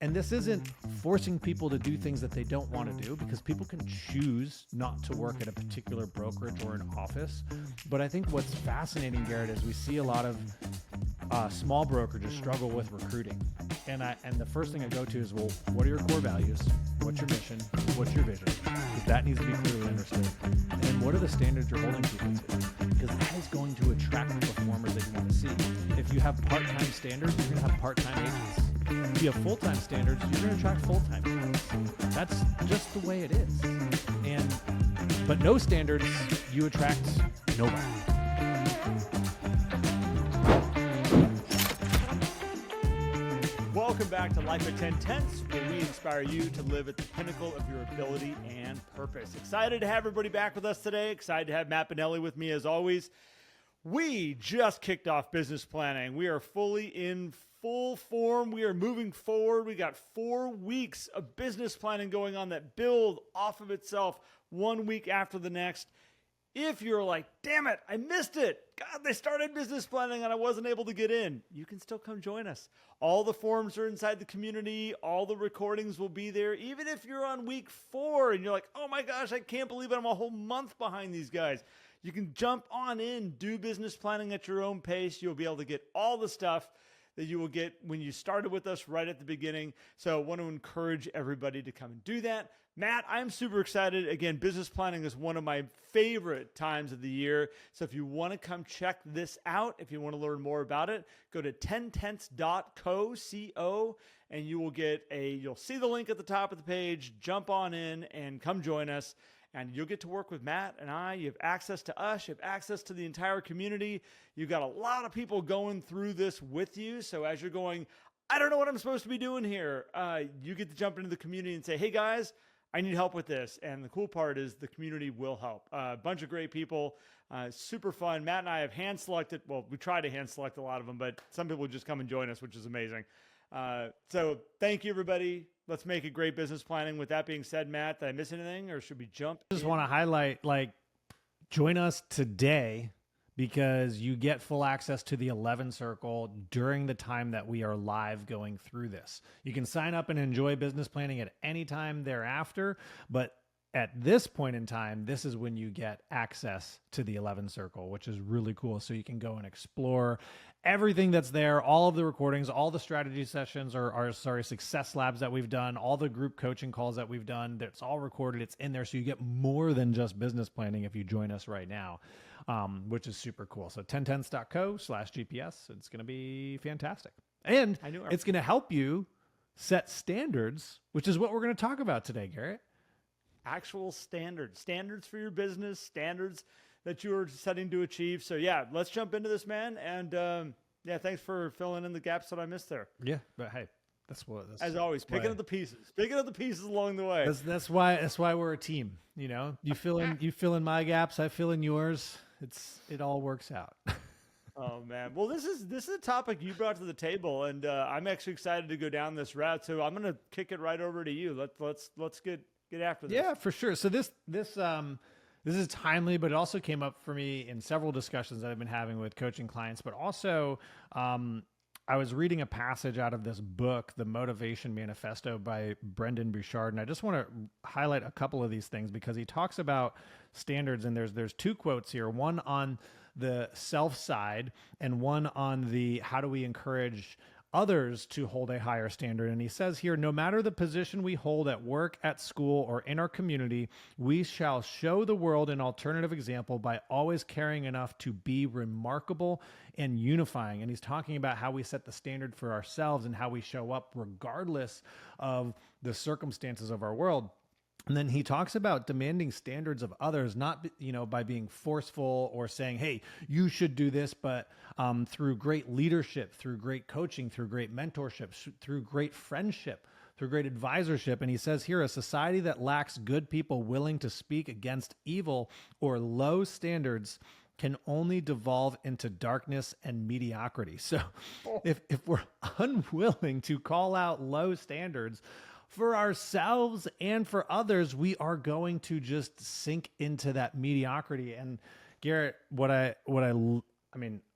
And this isn't forcing people to do things that they don't want to do, because people can choose not to work at a particular brokerage or an office. But I think what's fascinating, Garrett, is we see a lot of small brokerages struggle with recruiting. And the first thing I go to is, well, what are your core values? What's your mission? What's your vision? Because that needs to be clearly understood. And then what are the standards you're holding people to? Because that is going to attract the performers that you want to see. If you have part-time standards, you're going to have part-time agents. If you have full-time standards, you're going to attract full-time agents. That's just the way it is. But no standards, you attract nobody. Welcome back to Life at 10 Tenths, where we inspire you to live at the pinnacle of your ability and purpose. Excited to have everybody back with us today. Excited to have Matt Benelli with me as always. We just kicked off business planning. We are fully in full form. We are moving forward. We got 4 weeks of business planning going on that build off of itself 1 week after the next. If you're like, damn it, I missed it. God, they started business planning and I wasn't able to get in. You can still come join us. All the forms are inside the community. All the recordings will be there. Even if you're on week 4 and you're like, oh my gosh, I can't believe it. I'm a whole month behind these guys. You can jump on in, do business planning at your own pace. You'll be able to get all the stuff that you will get when you started with us right at the beginning. So I want to encourage everybody to come and do that. Matt, I'm super excited. Again, business planning is one of my favorite times of the year. So if you want to come check this out, if you want to learn more about it, go to 10tenths.co, and you will you'll see the link at the top of the page. Jump on in and come join us. And you'll get to work with Matt and I. You have access to us. You have access to the entire community. You've got a lot of people going through this with you. So as you're going, I don't know what I'm supposed to be doing here, you get to jump into the community and say, hey guys, I need help with this. And the cool part is the community will help. A bunch of great people, super fun. Matt and I have hand selected. Well, we try to hand select a lot of them, but some people just come and join us, which is amazing. So thank you, everybody. Let's make it great business planning. With that being said, Matt, did I miss anything or should we jump? I just want to highlight, join us today because you get full access to the 11 Circle during the time that we are live going through this. You can sign up and enjoy business planning at any time thereafter, but at this point in time, this is when you get access to the 11 Circle, which is really cool. So you can go and explore everything that's there, all of the recordings, all the strategy sessions or success labs that we've done, all the group coaching calls that we've done. That's all recorded. It's in there. So you get more than just business planning if you join us right now, which is super cool. So 10tenths.co/GPS. It's going to be fantastic. And it's going to help you set standards, which is what we're going to talk about today, Garrett. Actual standards for your business, standards that you are setting to achieve. So yeah, let's jump into this, man. And yeah, thanks for filling in the gaps that I missed there. Yeah, but hey, that's as always, picking up the pieces along the way. That's why we're a team. You know, you fill in my gaps, I fill in yours. It all works out. Oh man. Well, this is a topic you brought to the table, and I'm actually excited to go down this route. So I'm going to kick it right over to you. Let's get after this. Yeah, for sure. So this is timely, but it also came up for me in several discussions that I've been having with coaching clients, but also I was reading a passage out of this book, The Motivation Manifesto by Brendan Bouchard. And I just want to highlight a couple of these things because he talks about standards, and there's 2 quotes here, one on the self side and one on the how do we encourage others to hold a higher standard. And he says here, no matter the position we hold at work, at school, or in our community, we shall show the world an alternative example by always caring enough to be remarkable and unifying. And he's talking about how we set the standard for ourselves and how we show up regardless of the circumstances of our world. And then he talks about demanding standards of others, not, by being forceful or saying, hey, you should do this, but through great leadership, through great coaching, through great mentorship, through great friendship, through great advisorship. And he says here, a society that lacks good people willing to speak against evil or low standards can only devolve into darkness and mediocrity. So if we're unwilling to call out low standards for ourselves and for others, we are going to just sink into that mediocrity. And Garrett, I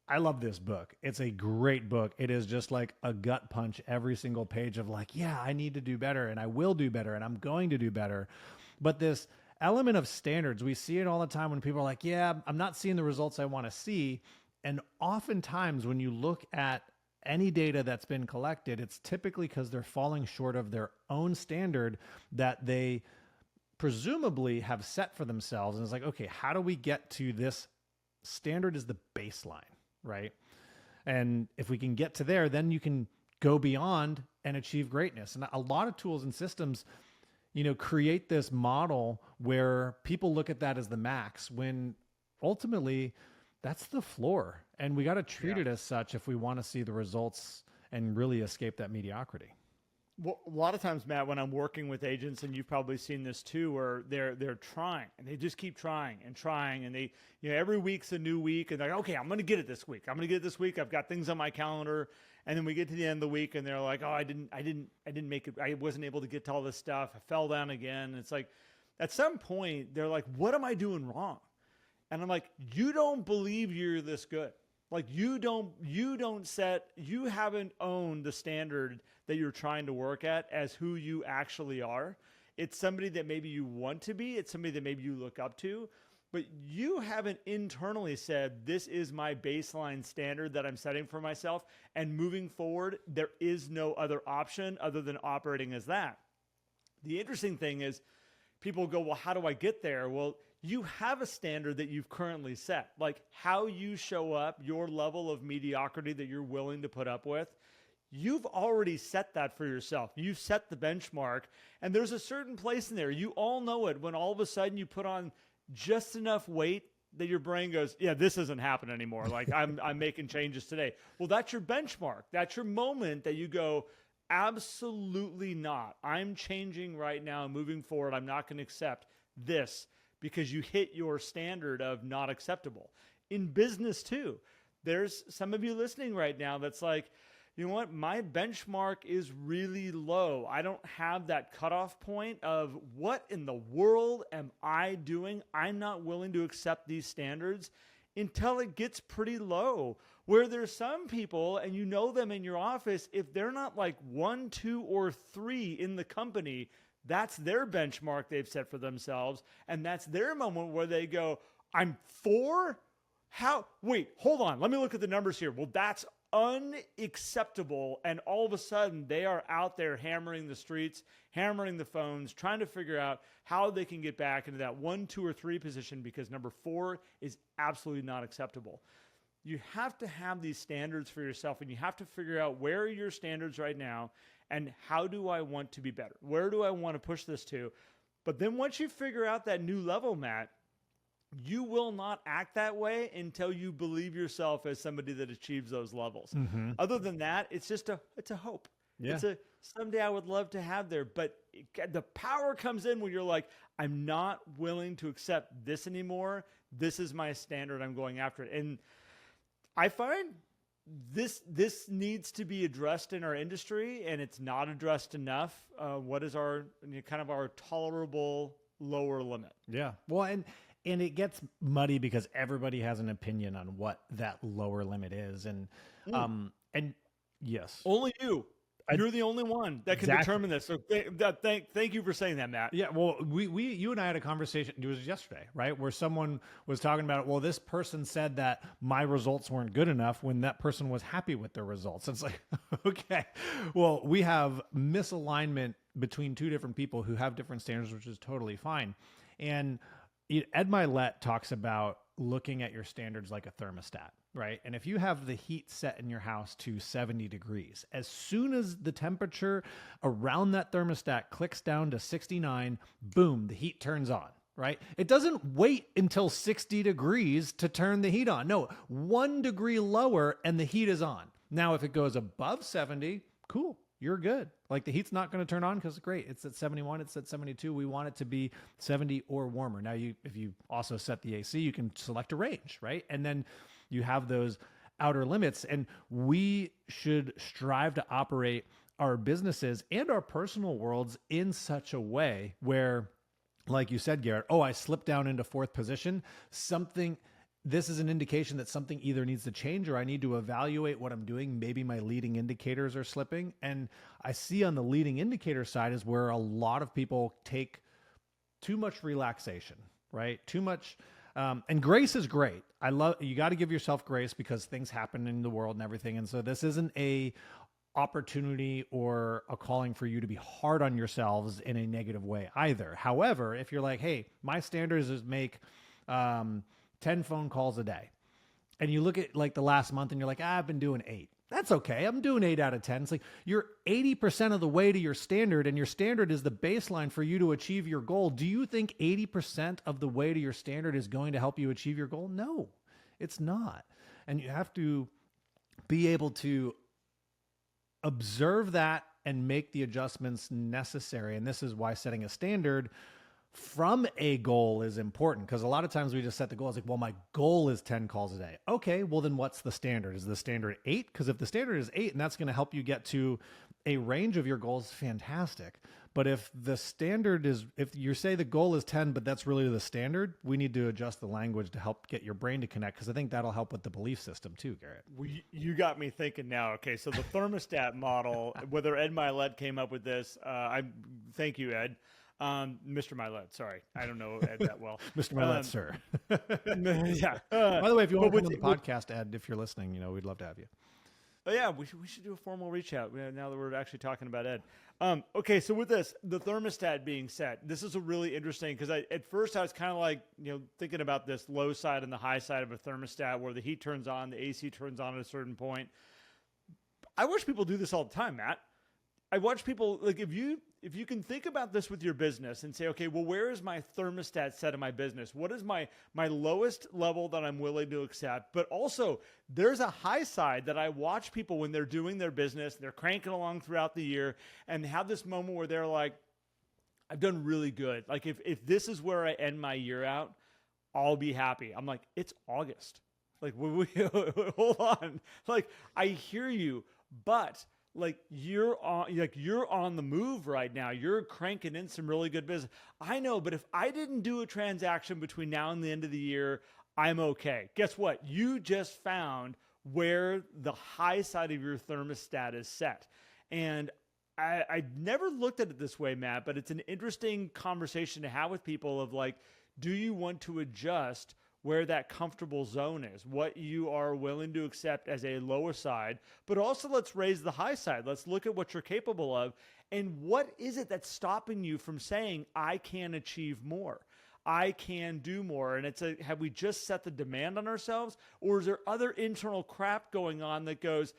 I love this book. It's a great book. It is just like a gut punch every single page of like, yeah, I need to do better and I will do better and I'm going to do better. But this element of standards, we see it all the time when people are like, yeah, I'm not seeing the results I want to see. And oftentimes when you look at any data that's been collected, it's typically because they're falling short of their own standard that they presumably have set for themselves. And it's like, okay, how do we get to this standard is the baseline, right? And if we can get to there, then you can go beyond and achieve greatness. And a lot of tools and systems, create this model where people look at that as the max when ultimately that's the floor. And we got to treat it as such if we want to see the results and really escape that mediocrity. Well, a lot of times, Matt, when I'm working with agents, and you've probably seen this too, where they're trying and they just keep trying, and they, every week's a new week, and they're like, okay, I'm going to get it this week. I've got things on my calendar, and then we get to the end of the week, and they're like, oh, I didn't make it. I wasn't able to get to all this stuff. I fell down again. And it's like, at some point, they're like, what am I doing wrong? And I'm like, you don't believe you're this good. Like you haven't owned the standard that you're trying to work at as who you actually are. It's somebody that maybe you want to be. It's somebody that maybe you look up to, but you haven't internally said, this is my baseline standard that I'm setting for myself. And moving forward, there is no other option other than operating as that. The interesting thing is people go, well, how do I get there? Well, you have a standard that you've currently set, like how you show up, your level of mediocrity that you're willing to put up with. You've already set that for yourself. You've set the benchmark, and there's a certain place in there. You all know it when all of a sudden you put on just enough weight that your brain goes, yeah, this isn't happening anymore. Like I'm making changes today. Well, that's your benchmark. That's your moment that you go, absolutely not. I'm changing right now, moving forward. I'm not going to accept this, because you hit your standard of not acceptable. In business too, there's some of you listening right now that's like, you know what, my benchmark is really low. I don't have that cutoff point of what in the world am I doing? I'm not willing to accept these standards until it gets pretty low. Where there's some people, and you know them in your office, if they're not like 1, 2, or 3 in the company, that's their benchmark they've set for themselves. And that's their moment where they go, I'm 4? How? Wait, hold on. Let me look at the numbers here. Well, that's unacceptable. And all of a sudden they are out there hammering the streets, hammering the phones, trying to figure out how they can get back into that 1, 2, or 3 position, because number 4 is absolutely not acceptable. You have to have these standards for yourself, and you have to figure out where are your standards right now. And how do I want to be better? Where do I want to push this to? But then once you figure out that new level, Matt, you will not act that way until you believe yourself as somebody that achieves those levels. Mm-hmm. Other than that, it's a hope. Yeah. It's a someday I would love to have there. But the power comes in when you're like, I'm not willing to accept this anymore. This is my standard. I'm going after it. And I find this needs to be addressed in our industry, and it's not addressed enough. What is our kind of our tolerable lower limit? Yeah. Well, and it gets muddy because everybody has an opinion on what that lower limit is. And yes, only you're the only one that can determine this. So thank you for saying that, Matt. Yeah. Well, you and I had a conversation. It was yesterday, right? Where someone was talking about, well, this person said that my results weren't good enough when that person was happy with their results. It's like, okay, well, we have misalignment between 2 different people who have different standards, which is totally fine. And Ed Milet talks about looking at your standards like a thermostat, right? And if you have the heat set in your house to 70 degrees, as soon as the temperature around that thermostat clicks down to 69, boom, the heat turns on, right? It doesn't wait until 60 degrees to turn the heat on. No, 1 degree lower and the heat is on. Now, if it goes above 70, cool. You're good. Like the heat's not going to turn on because great. It's at 71. It's at 72. We want it to be 70 or warmer. Now, if you also set the AC, you can select a range, right? And then you have those outer limits. And we should strive to operate our businesses and our personal worlds in such a way where, like you said, Garrett, oh, I slipped down into 4th position. Something this is an indication that something either needs to change or I need to evaluate what I'm doing. Maybe my leading indicators are slipping. And I see on the leading indicator side is where a lot of people take too much relaxation, right? Too much. And grace is great. You got to give yourself grace because things happen in the world and everything. And so this isn't a opportunity or a calling for you to be hard on yourselves in a negative way either. However, if you're like, hey, my standards is make 10 phone calls a day, and you look at like the last month and you're like, I've been doing 8. That's okay. I'm doing 8 out of 10. It's like you're 80% of the way to your standard, and your standard is the baseline for you to achieve your goal. Do you think 80% of the way to your standard is going to help you achieve your goal? No, it's not. And you have to be able to observe that and make the adjustments necessary. And this is why setting a standard from a goal is important, because a lot of times we just set the goal as like, well, my goal is 10 calls a day. Okay, well then what's the standard? Is the standard 8? Because if the standard is 8 and that's going to help you get to a range of your goals, fantastic. But if the standard is, if you say the goal is 10, but that's really the standard, we need to adjust the language to help get your brain to connect, because I think that'll help with the belief system too, Garrett. Well, you got me thinking now. Okay, so the thermostat model, whether Ed Milet came up with this, thank you, Ed. Mr. Milet, sorry. I don't know Ed that well. Mr. Milet, sir. Yeah. By the way, if you want to come on the podcast, Ed, if you're listening, we'd love to have you. Oh yeah, we should do a formal reach out now that we're actually talking about Ed. Okay, so with this, the thermostat being set, this is a really interesting, because at first I was kind of like, thinking about this low side and the high side of a thermostat where the heat turns on, the AC turns on at a certain point. I watch people do this all the time, Matt. I watch people, like, if you can think about this with your business and say, okay, well, where is my thermostat set in my business? What is my lowest level that I'm willing to accept? But also, there's a high side that I watch people when they're doing their business, they're cranking along throughout the year, and have this moment where they're like, I've done really good. Like, if this is where I end my year out, I'll be happy. I'm like, it's August. Like, hold on. Like, I hear you, but like you're on the move right now. You're cranking in some really good business. I know, but if I didn't do a transaction between now and the end of the year, I'm okay. Guess what? You just found where the high side of your thermostat is set. And I never looked at it this way, Matt, but it's an interesting conversation to have with people of like, do you want to adjust where that comfortable zone is, what you are willing to accept as a lower side, but also let's raise the high side. Let's look at what you're capable of. And what is it that's stopping you from saying, I can achieve more? I can do more. And have we just set the demand on ourselves? Or is there other internal crap going on that goes,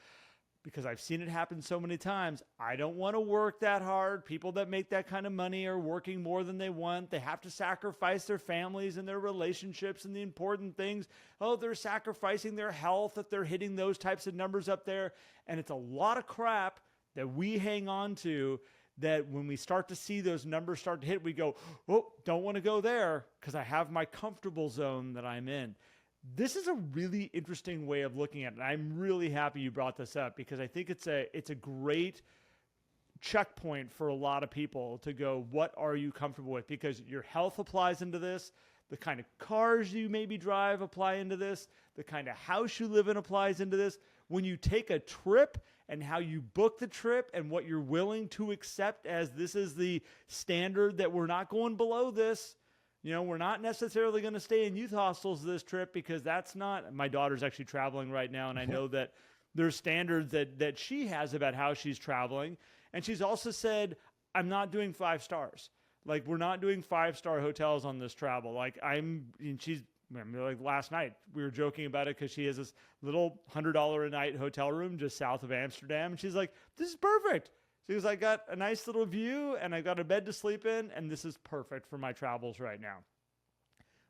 because I've seen it happen so many times, I don't want to work that hard. People that make that kind of money are working more than they want. They have to sacrifice their families and their relationships and the important things. Oh, they're sacrificing their health if they're hitting those types of numbers up there. And it's a lot of crap that we hang on to, that when we start to see those numbers start to hit, we go, oh, don't want to go there because I have my comfortable zone that I'm in. This is a really interesting way of looking at it. I'm really happy you brought this up, because I think it's a great checkpoint for a lot of people to go, what are you comfortable with? Because your health applies into this. The kind of cars you maybe drive apply into this. The kind of house you live in applies into this. When you take a trip and how you book the trip and what you're willing to accept as this is the standard, that we're not going below this. We're not necessarily going to stay in youth hostels this trip, because that's not, my daughter's actually traveling right now. And I know that there's standards that she has about how she's traveling. And she's also said, I'm not doing 5 stars. Like, we're not doing 5-star hotels on this travel. Like last night we were joking about it, because she has this little $100 a night hotel room just south of Amsterdam. And she's like, this is perfect. She goes, I got a nice little view and I got a bed to sleep in, and this is perfect for my travels right now.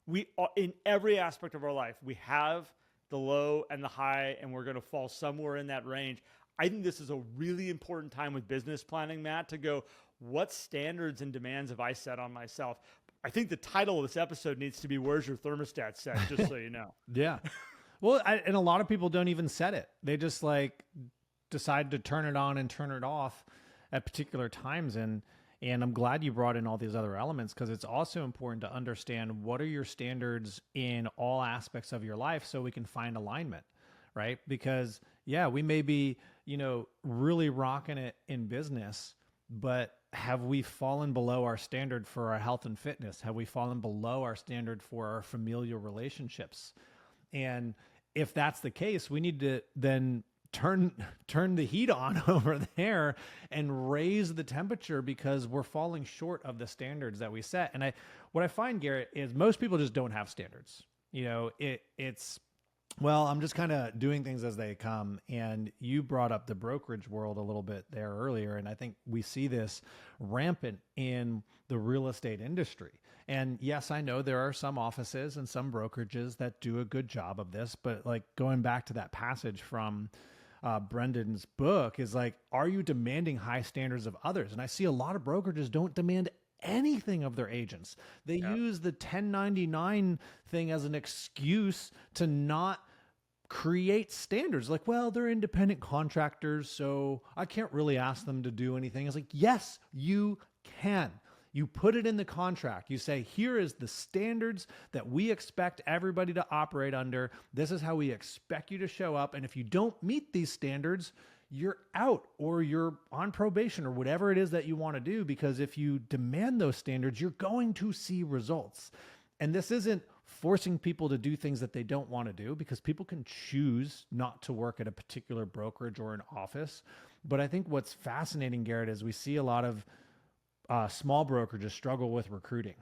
We are, in every aspect of our life, we have the low and the high, and we're going to fall somewhere in that range. I think this is a really important time with business planning, Matt, to go, what standards and demands have I set on myself? I think the title of this episode needs to be, where's your thermostat set? Just so you know. Yeah. Well, and a lot of people don't even set it. They just like decide to turn it on and turn it off at particular times. And And I'm glad you brought in all these other elements, because it's also important to understand what are your standards in all aspects of your life so we can find alignment, right? Because yeah, we may be, really rocking it in business, but have we fallen below our standard for our health and fitness? Have we fallen below our standard for our familial relationships? And if that's the case, we need to then turn the heat on over there and raise the temperature, because we're falling short of the standards that we set. And what I find, Garrett, is most people just don't have standards. It's well, I'm just kind of doing things as they come. And you brought up the brokerage world a little bit there earlier. And I think we see this rampant in the real estate industry. And yes, I know there are some offices and some brokerages that do a good job of this, but like going back to that passage from Brendan's book is like, are you demanding high standards of others? And I see a lot of brokerages don't demand anything of their agents. They use the 1099 thing as an excuse to not create standards. Like, well, they're independent contractors, so I can't really ask them to do anything. It's like, yes, you can. You put it in the contract. You say, here is the standards that we expect everybody to operate under. This is how we expect you to show up. And if you don't meet these standards, you're out, or you're on probation, or whatever it is that you want to do. Because if you demand those standards, you're going to see results. And this isn't forcing people to do things that they don't want to do, because people can choose not to work at a particular brokerage or an office. But I think what's fascinating, Garrett, is we see a lot of small brokerages struggle with recruiting.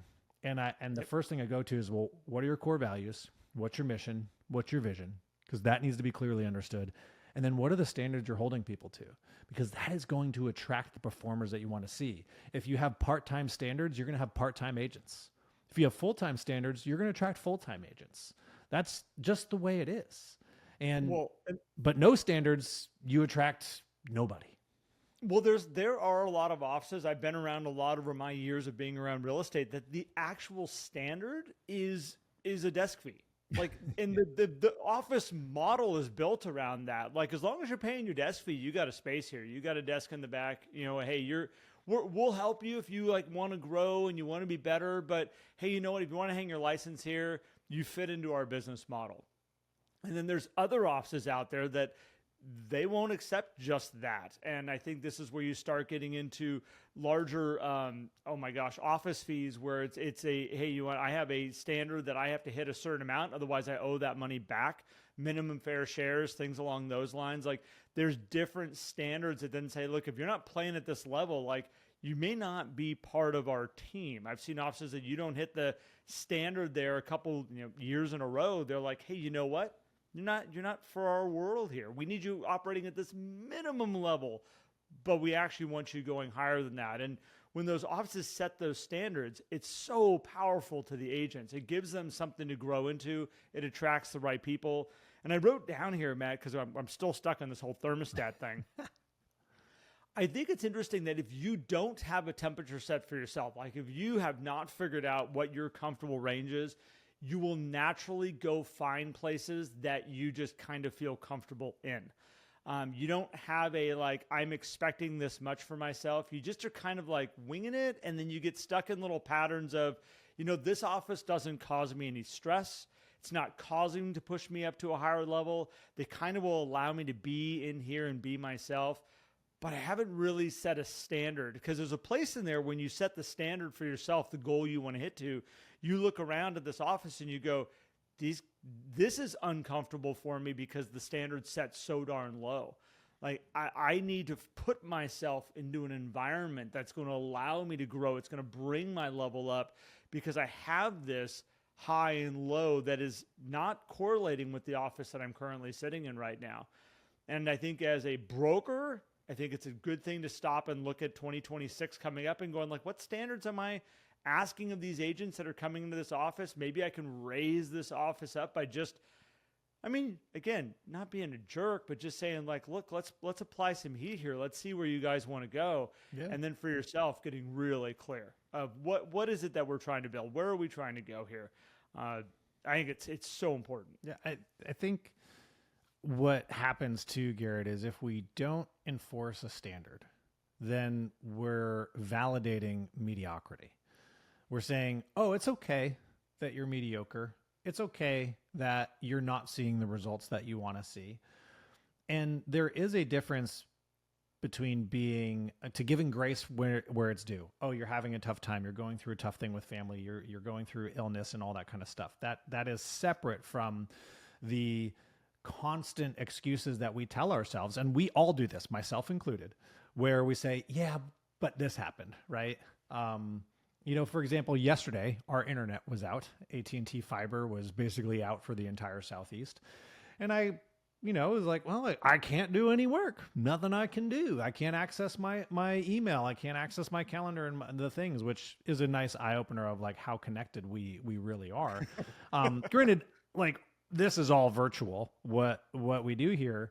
And the first thing I go to is, well, what are your core values? What's your mission? What's your vision? Because that needs to be clearly understood. And then what are the standards you're holding people to? Because that is going to attract the performers that you want to see. If you have part-time standards, you're going to have part-time agents. If you have full-time standards, you're going to attract full-time agents. That's just the way it is. But no standards, you attract nobody. Well, there are a lot of offices. I've been around a lot over my years of being around real estate, that the actual standard is a desk fee. Like, and the office model is built around that. Like, as long as you're paying your desk fee, you got a space here. You got a desk in the back. Hey, we'll help you if you like want to grow and you want to be better. But hey, you know what? If you want to hang your license here, you fit into our business model. And then there's other offices out there that they won't accept just that. And I think this is where you start getting into larger, office fees, where it's hey, I have a standard that I have to hit a certain amount. Otherwise I owe that money back, minimum fair shares, things along those lines. Like, there's different standards that then say, look, if you're not playing at this level, like, you may not be part of our team. I've seen offices that you don't hit the standard there a couple years in a row. They're like, hey, you know what? You're not for our world here. We need you operating at this minimum level, but we actually want you going higher than that. And when those offices set those standards, it's so powerful to the agents. It gives them something to grow into. It attracts the right people. And I wrote down here, Matt, because I'm still stuck on this whole thermostat thing. I think it's interesting that if you don't have a temperature set for yourself, like if you have not figured out what your comfortable range is, you will naturally go find places that you just kind of feel comfortable in. You don't have I'm expecting this much for myself. You just are kind of like winging it. And then you get stuck in little patterns of, this office doesn't cause me any stress. It's not causing to push me up to a higher level. They kind of will allow me to be in here and be myself. But I haven't really set a standard, because there's a place in there when you set the standard for yourself, the goal you want to hit to, you look around at this office and you go, this is uncomfortable for me because the standard's set so darn low. Like, I need to put myself into an environment that's going to allow me to grow. It's going to bring my level up, because I have this high and low that is not correlating with the office that I'm currently sitting in right now. And I think as a broker, I think it's a good thing to stop and look at 2026 coming up and going like, what standards am I asking of these agents that are coming into this office? Maybe I can raise this office up by again, not being a jerk, but just saying like, look, let's apply some heat here. Let's see where you guys want to go. Yeah. And then for yourself, getting really clear of what is it that we're trying to build? Where are we trying to go here? I think it's so important. Yeah. I think what happens too, Garrett, is if we don't enforce a standard, then we're validating mediocrity. We're saying, oh, it's okay that you're mediocre. It's okay that you're not seeing the results that you want to see. And there is a difference between giving grace where it's due. Oh, you're having a tough time. You're going through a tough thing with family. You're going through illness and all that kind of stuff. That is separate from the constant excuses that we tell ourselves. And we all do this, myself included, where we say, yeah, but this happened, right? For example, yesterday our internet was out. AT&T fiber was basically out for the entire Southeast. And I was like, well, I can't do any work. Nothing I can do. I can't access my email. I can't access my calendar and the things, which is a nice eye opener of like how connected we really are. Granted, like this is all virtual, what we do here,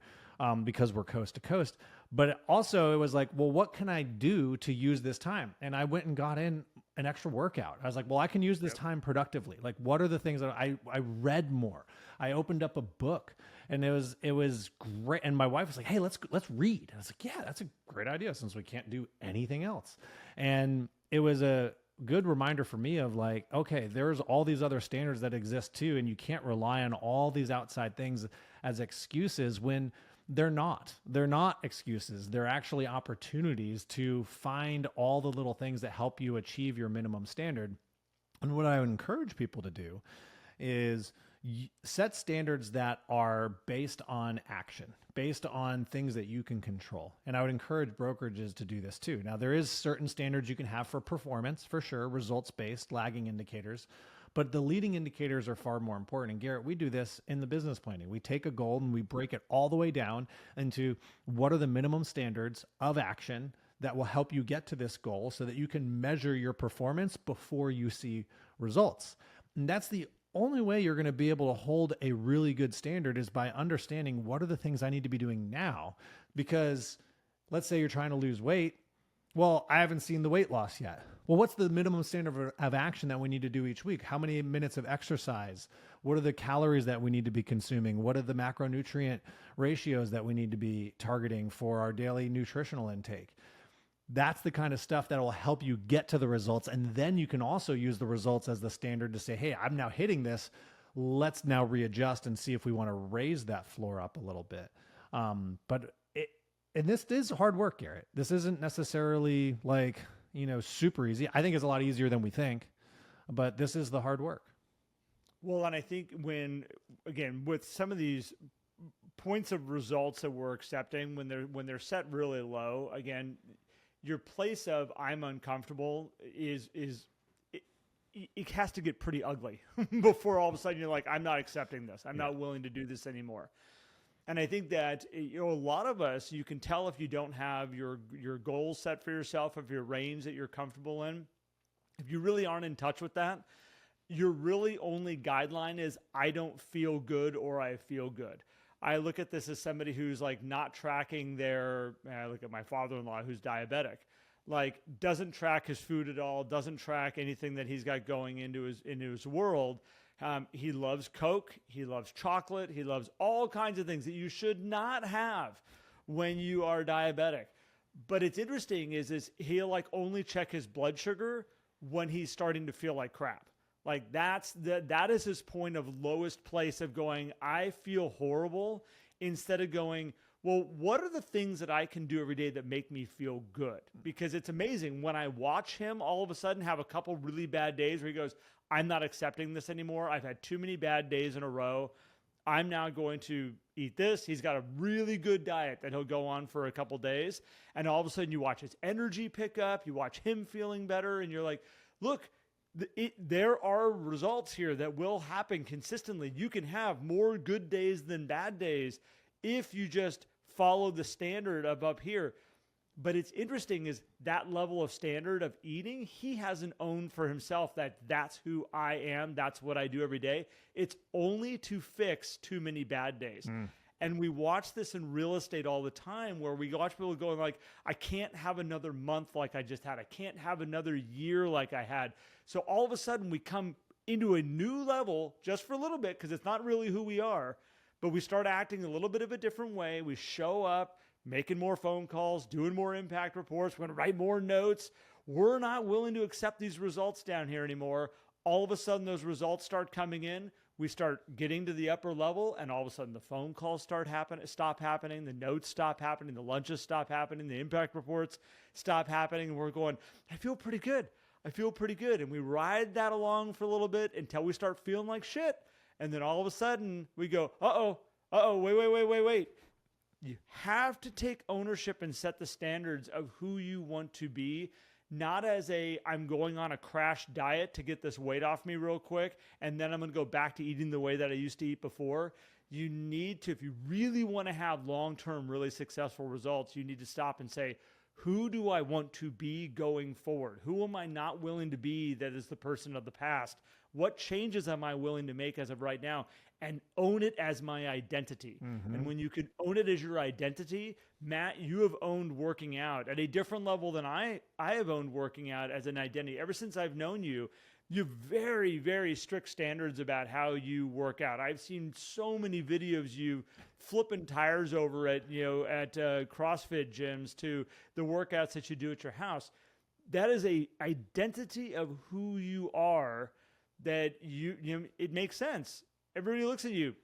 because we're coast to coast. But also it was like, well, what can I do to use this time? And I went and got in an extra workout. I was like, well, I can use this time productively. Like, what are the things that I read more? I opened up a book, and it was great. And my wife was like, hey, let's read. And I was like, yeah, that's a great idea since we can't do anything else. And it was a good reminder for me of like, okay, there's all these other standards that exist too. And you can't rely on all these outside things as excuses when they're not excuses. They're actually opportunities to find all the little things that help you achieve your minimum standard. And what I would encourage people to do is set standards that are based on action, based on things that you can control. And I would encourage brokerages to do this too. Now, there is certain standards you can have for performance, for sure, results-based, lagging indicators. But the leading indicators are far more important. And Garrett, we do this in the business planning. We take a goal and we break it all the way down into what are the minimum standards of action that will help you get to this goal so that you can measure your performance before you see results. And that's the only way you're going to be able to hold a really good standard is by understanding what are the things I need to be doing now. Because let's say you're trying to lose weight. Well, I haven't seen the weight loss yet. Well, what's the minimum standard of action that we need to do each week? How many minutes of exercise? What are the calories that we need to be consuming? What are the macronutrient ratios that we need to be targeting for our daily nutritional intake? That's the kind of stuff that will help you get to the results. And then you can also use the results as the standard to say, hey, I'm now hitting this. Let's now readjust and see if we want to raise that floor up a little bit. And this is hard work, Garrett. This isn't necessarily like, super easy. I think it's a lot easier than we think, but this is the hard work. Well, and I think with some of these points of results that we're accepting, when they're set really low, again, your place of I'm uncomfortable it has to get pretty ugly before all of a sudden you're like, I'm not accepting this. I'm not willing to do this anymore. And I think that, a lot of us, you can tell if you don't have your goals set for yourself, of your range that you're comfortable in. If you really aren't in touch with that, your really only guideline is I don't feel good or I feel good. I look at this as somebody who's like not tracking I look at my father-in-law who's diabetic, like doesn't track his food at all, doesn't track anything that he's got going into his world. He loves Coke. He loves chocolate. He loves all kinds of things that you should not have when you are diabetic. But it's interesting is he'll like only check his blood sugar when he's starting to feel like crap. Like that is his point of lowest place of going, I feel horrible, instead of going, well, what are the things that I can do every day that make me feel good? Because it's amazing when I watch him all of a sudden have a couple really bad days where he goes, I'm not accepting this anymore. I've had too many bad days in a row. I'm now going to eat this. He's got a really good diet that he'll go on for a couple days. And all of a sudden you watch his energy pick up. You watch him feeling better. And you're like, look, there are results here that will happen consistently. You can have more good days than bad days if you just follow the standard of up here. But it's interesting is that level of standard of eating, he hasn't owned for himself that's who I am. That's what I do every day. It's only to fix too many bad days. And we watch this in real estate all the time where we watch people going like, I can't have another month like I just had. I can't have another year like I had. So all of a sudden we come into a new level just for a little bit because it's not really who we are, but we start acting a little bit of a different way. We show up. making more phone calls, doing more impact reports. We're going to write more notes. We're not willing to accept these results down here anymore. All of a sudden, those results start coming in. We start getting to the upper level, and all of a sudden the phone calls stop happening, the notes stop happening, the lunches stop happening, the impact reports stop happening, and we're going, I feel pretty good. I feel pretty good. And we ride that along for a little bit until we start feeling like shit. And then all of a sudden we go, wait. You have to take ownership and set the standards of who you want to be, not as I'm going on a crash diet to get this weight off me real quick, and then I'm going to go back to eating the way that I used to eat before. You need to, if you really want to have long-term, really successful results, you need to stop and say, who do I want to be going forward? Who am I not willing to be that is the person of the past? What changes am I willing to make as of right now? And own it as my identity. Mm-hmm. And when you can own it as your identity, Matt, you have owned working out at a different level than I have owned working out as an identity. Ever since I've known you, you have very, very strict standards about how you work out. I've seen so many videos you flipping tires over at CrossFit gyms to the workouts that you do at your house. That is a identity of who you are that it makes sense. Everybody looks at you,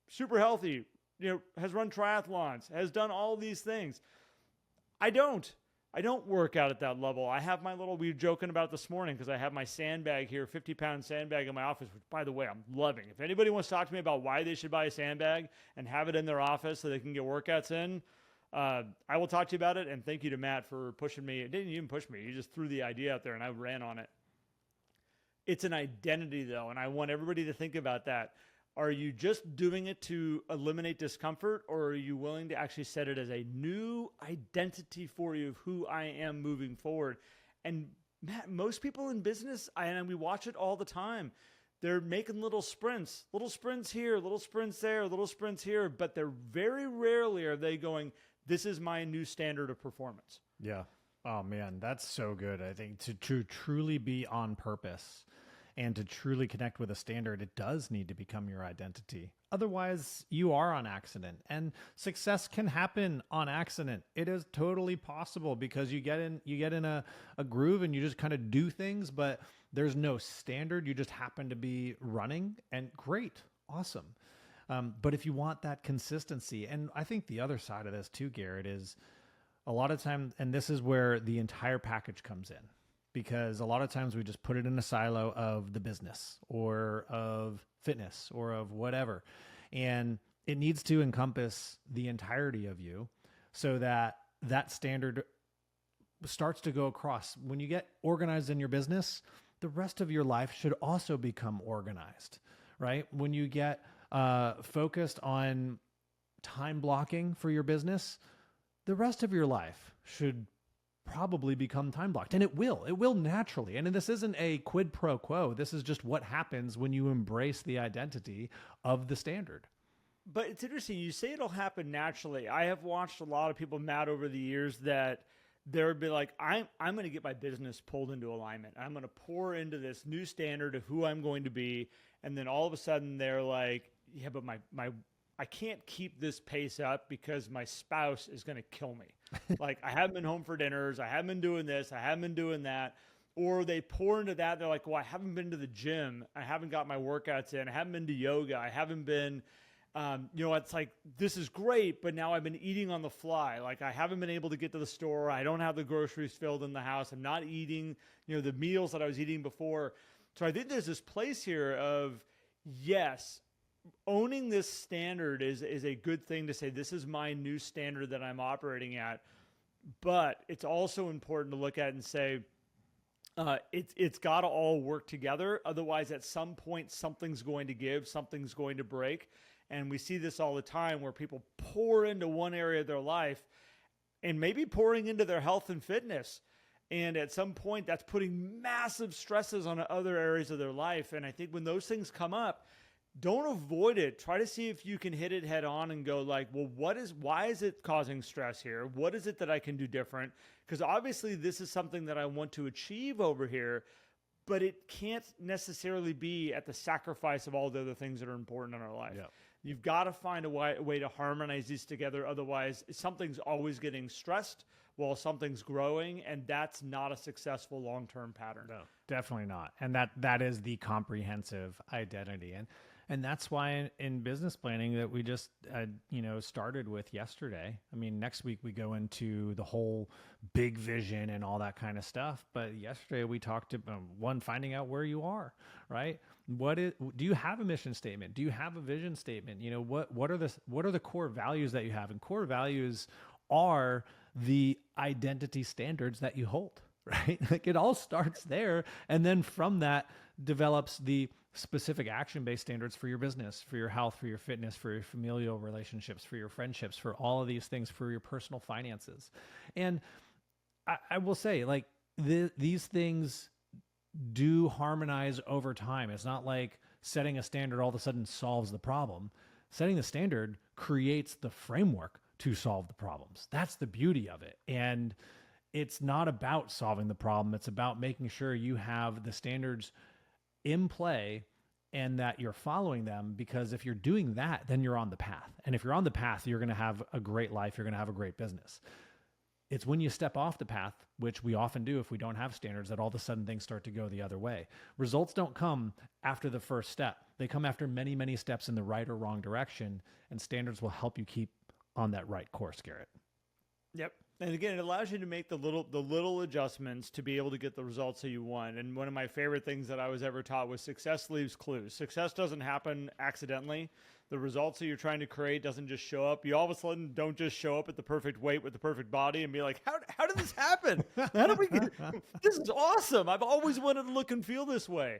super healthy, has run triathlons, has done all these things. I don't work out at that level. I have we were joking about this morning because I have my sandbag here, 50-pound sandbag in my office, which, by the way, I'm loving. If anybody wants to talk to me about why they should buy a sandbag and have it in their office so they can get workouts in, I will talk to you about it. And thank you to Matt for pushing me. It didn't even push me. He just threw the idea out there and I ran on it. It's an identity, though, and I want everybody to think about that. Are you just doing it to eliminate discomfort, or are you willing to actually set it as a new identity for you of who I am moving forward? And Matt, most people in business, and we watch it all the time, they're making little sprints here, little sprints there, little sprints here, but they're very rarely are they going, this is my new standard of performance. Yeah. Oh man, that's so good. I think to truly be on purpose and to truly connect with a standard, it does need to become your identity. Otherwise, you are on accident, and success can happen on accident. It is totally possible because you get in a groove and you just kind of do things, but there's no standard. You just happen to be running, and great, awesome. But if you want that consistency, and I think the other side of this too, Garrett, is a lot of times, and this is where the entire package comes in. Because a lot of times we just put it in a silo of the business or of fitness or of whatever. And it needs to encompass the entirety of you so that that standard starts to go across. When you get organized in your business, the rest of your life should also become organized, right? When you get focused on time blocking for your business, the rest of your life should probably become time blocked, and it will naturally. And this isn't a quid pro quo. This is just what happens when you embrace the identity of the standard. But it's interesting. You say it'll happen naturally. I have watched a lot of people, Matt, over the years that there would be like, I'm going to get my business pulled into alignment. I'm going to pour into this new standard of who I'm going to be. And then all of a sudden they're like, yeah, but I can't keep this pace up because my spouse is going to kill me. Like, I haven't been home for dinners. I haven't been doing this. I haven't been doing that. Or they pour into that. They're like, well, I haven't been to the gym. I haven't got my workouts in. I haven't been to yoga. I haven't been, it's like, this is great, but now I've been eating on the fly. Like, I haven't been able to get to the store. I don't have the groceries filled in the house. I'm not eating, the meals that I was eating before. So I think there's this place here of, yes, owning this standard is a good thing to say, this is my new standard that I'm operating at. But it's also important to look at and say, it's got to all work together. Otherwise, at some point, something's going to give, something's going to break. And we see this all the time where people pour into one area of their life and maybe pouring into their health and fitness. And at some point, that's putting massive stresses on other areas of their life. And I think when those things come up, don't avoid it. Try to see if you can hit it head on and go like, well, why is it causing stress here? What is it that I can do different? Because obviously this is something that I want to achieve over here, but it can't necessarily be at the sacrifice of all the other things that are important in our life. You've got to find a way to harmonize these together. Otherwise, something's always getting stressed while something's growing, and that's not a successful long-term pattern. No, definitely not. And that is the comprehensive identity. And that's why in business planning that we just, started with yesterday. I mean, next week we go into the whole big vision and all that kind of stuff. But yesterday we talked about finding out where you are, right? Do you have a mission statement? Do you have a vision statement? What are the core values that you have? And core values are the identity standards that you hold, right? Like it all starts there. And then from that develops the specific action-based standards for your business, for your health, for your fitness, for your familial relationships, for your friendships, for all of these things, for your personal finances. And I will say, like, these things do harmonize over time. It's not like setting a standard all of a sudden solves the problem. Setting the standard creates the framework to solve the problems. That's the beauty of it. And it's not about solving the problem. It's about making sure you have the standards in play and that you're following them, because if you're doing that, then you're on the path. And if you're on the path, you're going to have a great life. You're going to have a great business. It's when you step off the path, which we often do if we don't have standards, that all of a sudden things start to go the other way. Results don't come after the first step. They come after many, many steps in the right or wrong direction, and standards will help you keep on that right course, Garrett. Yep. And again, it allows you to make the little adjustments to be able to get the results that you want. And one of my favorite things that I was ever taught was success leaves clues. Success doesn't happen accidentally. The results that you're trying to create doesn't just show up. You all of a sudden don't just show up at the perfect weight with the perfect body and be like, how did this happen? How did we get, this is awesome. I've always wanted to look and feel this way.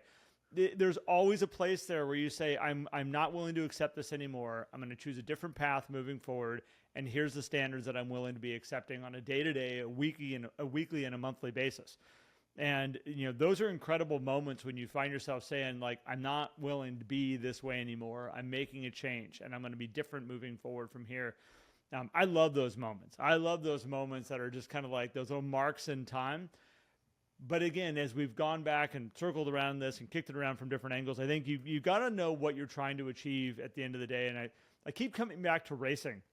There's always a place there where you say, I'm not willing to accept this anymore. I'm going to choose a different path moving forward. And here's the standards that I'm willing to be accepting on a day-to-day, a weekly and a monthly basis. And, those are incredible moments when you find yourself saying, like, I'm not willing to be this way anymore. I'm making a change and I'm going to be different moving forward from here. I love those moments. I love those moments that are just kind of like those little marks in time. But again, as we've gone back and circled around this and kicked it around from different angles, I think you got to know what you're trying to achieve at the end of the day. And I keep coming back to racing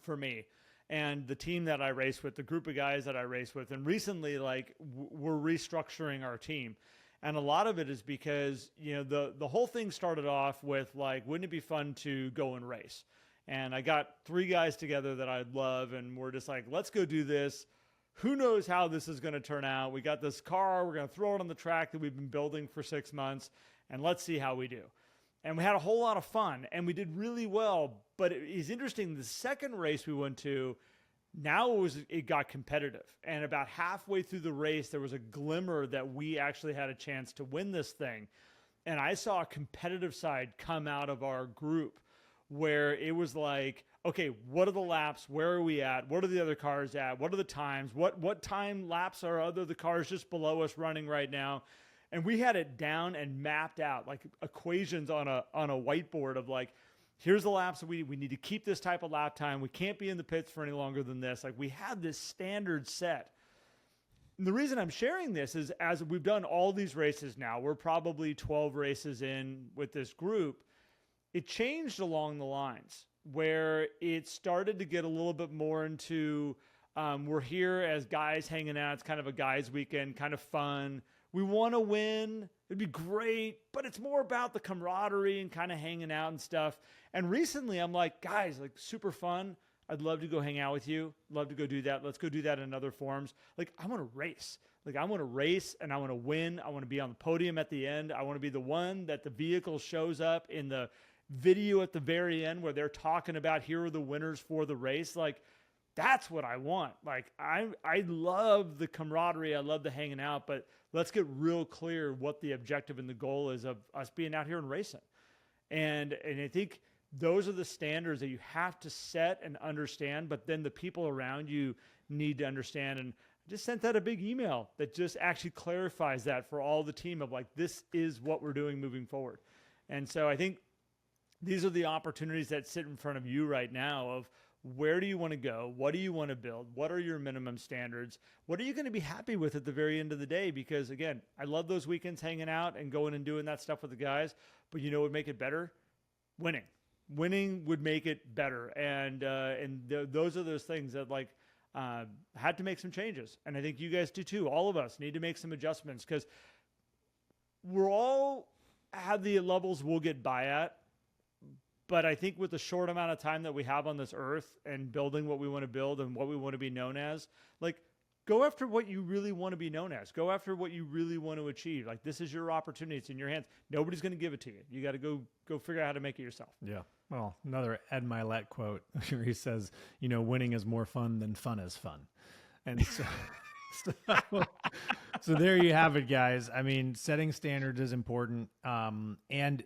for me and the team that I race with, the group of guys that I race with. And recently, like, we're restructuring our team. And a lot of it is because, the whole thing started off with, like, wouldn't it be fun to go and race? And I got 3 guys together that I love, and we're just like, let's go do this. Who knows how this is going to turn out? We got this car. We're going to throw it on the track that we've been building for 6 months, and let's see how we do. And we had a whole lot of fun, and we did really well. But it is interesting. The second race we went to, now it got competitive. And about halfway through the race, there was a glimmer that we actually had a chance to win this thing. And I saw a competitive side come out of our group where it was like, okay, what are the laps? Where are we at? What are the other cars at? What are the times? What time laps are the cars just below us running right now? And we had it down and mapped out, like equations on a whiteboard of, like, here's the laps that we need to keep this type of lap time. We can't be in the pits for any longer than this. Like, we had this standard set. And the reason I'm sharing this is, as we've done all these races now, we're probably 12 races in with this group. It changed along the lines where it started to get a little bit more into, we're here as guys hanging out. It's kind of a guys weekend, kind of fun. We want to win. It'd be great, but it's more about the camaraderie and kind of hanging out and stuff. And recently I'm like, guys, like, super fun. I'd love to go hang out with you. Love to go do that. Let's go do that in other forms. Like, I want to race. Like, I want to race and I want to win. I want to be on the podium at the end. I want to be the one that the vehicle shows up in the video at the very end where they're talking about, here are the winners for the race. Like, that's what I want. Like, I love the camaraderie. I love the hanging out, but let's get real clear what the objective and the goal is of us being out here and racing. And I think those are the standards that you have to set and understand, but then the people around you need to understand. And I just sent out a big email that just actually clarifies that for all the team of, like, this is what we're doing moving forward. And so I think these are the opportunities that sit in front of you right now of, where do you want to go? What do you want to build? What are your minimum standards? What are you going to be happy with at the very end of the day? Because, again, I love those weekends hanging out and going and doing that stuff with the guys, but you know what would make it better? Winning. Winning would make it better. And those are those things that like had to make some changes. And I think you guys do too. All of us need to make some adjustments because we're all have the levels we'll get by at. But I think with the short amount of time that we have on this earth and building what we want to build and what we want to be known as, like, go after what you really want to be known as. Go after what you really want to achieve. Like, this is your opportunity. It's in your hands. Nobody's going to give it to you. You got to go figure out how to make it yourself. Yeah. Well, another Ed Milet quote where he says, winning is more fun than fun is fun. And so there you have it, guys. I mean, setting standards is important. And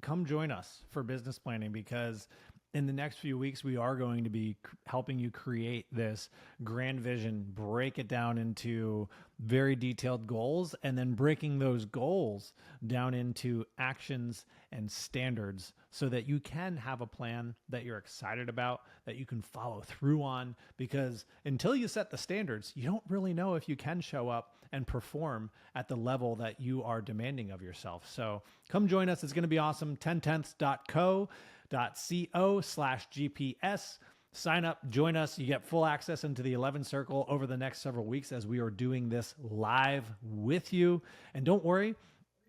come join us for business planning, because in the next few weeks, we are going to be helping you create this grand vision, break it down into very detailed goals, and then breaking those goals down into actions and standards so that you can have a plan that you're excited about, that you can follow through on, because until you set the standards, you don't really know if you can show up and perform at the level that you are demanding of yourself. So come join us. It's going to be awesome. 10tenths.co.co/GPS. Sign up, join us. You get full access into the 11 Circle over the next several weeks as we are doing this live with you. And don't worry,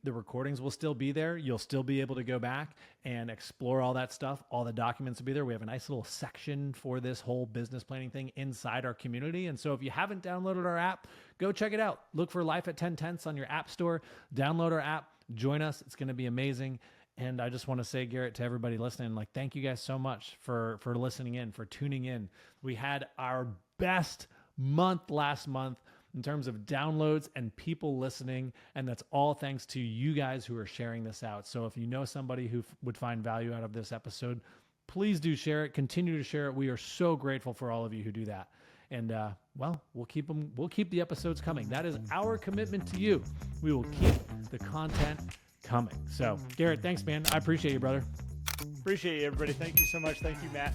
the recordings will still be there. You'll still be able to go back and explore all that stuff. All the documents will be there. We have a nice little section for this whole business planning thing inside our community. And so if you haven't downloaded our app, go check it out. Look for Life at 10 Tenths on your app store. Download our app. Join us. It's going to be amazing. And I just want to say, Garrett, to everybody listening, like, thank you guys so much for listening in, for tuning in. We had our best month last month in terms of downloads and people listening. And that's all thanks to you guys who are sharing this out. So if you know somebody who would find value out of this episode, please do share it. Continue to share it. We are so grateful for all of you who do that. And we'll keep the episodes coming. That is our commitment to you. We will keep the content coming. So Garrett, thanks, man. I appreciate you, brother. Appreciate you, everybody. Thank you so much. Thank you, Matt.